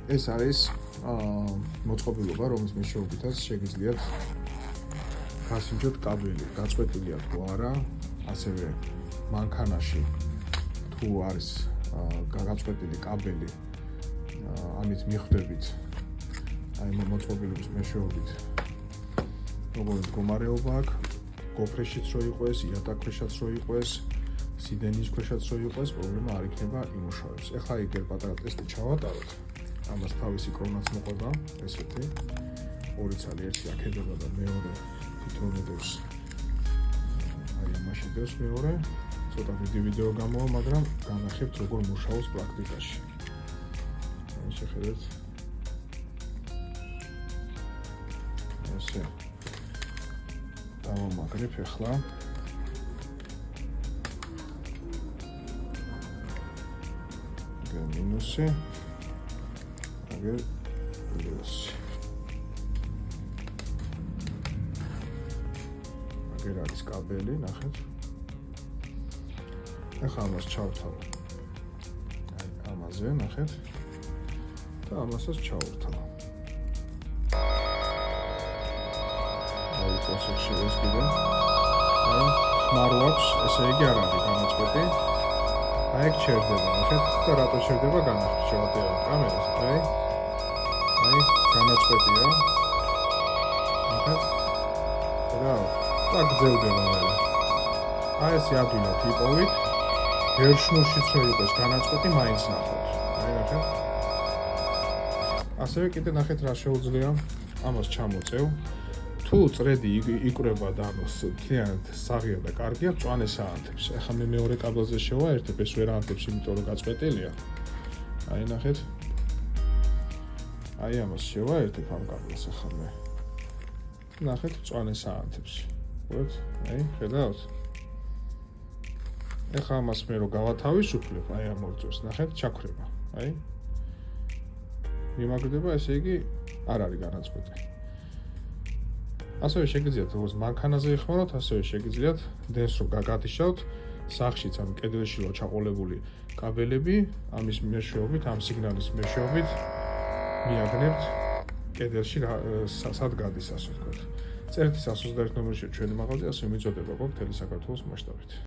ეს არის მოწყობილობა, რომლის მეშვეობითაც შეგიძლიათ გასინჯოთ კაბელი, გაწყვეტილია თუ არა, ასევე მანქანაში თუ არის გაწყვეტილი კაბელი, ამით მიხვდებით აი მოწყობილობის მეშვეობით როგორი მდგომარეობა აქვს, გოფრეშიც რო იყოს, იატაკქვეშაც რო იყოს, სიდენის ქვეშაც რო იყოს, პრობლემა არ იქნება იმუშავებს. ეხლა იქ პატარა ტესტი ჩავატაროთ. ამას თავისი კრონაც მოყვება, ესეთი. ორი ცალი, ერთი აქედება და მეორე თვითონედებს. აი ამაში დევს მეორე. ცოტა დიდი ვიდეო გამოვა, მაგრამ განახებთ როგორ მუშაობს პრაქტიკაში. შეხედეთ. ესე. დავამაგრებ ახლა. მინუსი. აგერ პლუსი. აგერ არის კაბელი, ნახეთ. ახლა ამას ჩავთავ. აი ამაზე, ნახეთ. და ამასაც ჩავურთავ. აი პროცესში ეს კიდე. აი ხმარო აქვს, ესე იგი არ არის განაწყვეტი. აი ეგ ჩერდება, ნახეთ, და რატო ჩერდება განახეთ, შევატევოთ კამერას, აი განაწყვეტია. ნახეთ. და გძევდება მერე. აი ეს ადვილად იპოვით. ვერშნურშიც რო იყოს განაწყვეტი, მაინც ნახოთ. აი ნახეთ. ასევე კიდე ნახეთ რა შეუძლია ამას ჩამოწევ. თუ წრედი იკვრება და მთლიანად საღია და კარგია, მწვანე საანთებს. ახლა მე მეორე კაბელზე შევაერთებ, ეს ვერ აანთებს, იმიტომ რომ გაწყვეტილია. აი ნახეთ. აი ამას შევაერთებ ამ კაბელს ახლა მე. ნახეთ, მწვანე საანთებს. ვეთ, აი, ხედავთ? ახლა ამას მე რო გავათავისუფლებ, აი ამ ორ წელს, ნახეთ, ჩაქრება. აი. მიმაგრდება, ესე იგი არ არის განაწყვეტი. ასევე შეგიძლიათ როგორც მანქანაზე ეხმაროთ, ასევე შეგიძლიათ დენს რო გაგადიშავთ, სახლშიც ამ კედელში რო ჩაყოლებული კაბელები, ამის მეშვეობით, ამ სიგნალის მეშვეობით მიაგნებთ კედელში სად გადის, ასე ვთქვათ. წერტის 121 ნომერში ჩვენი მაღაზია, ასე მიწოდება გვაქვს მთელი საქართველოს მასშტაბით.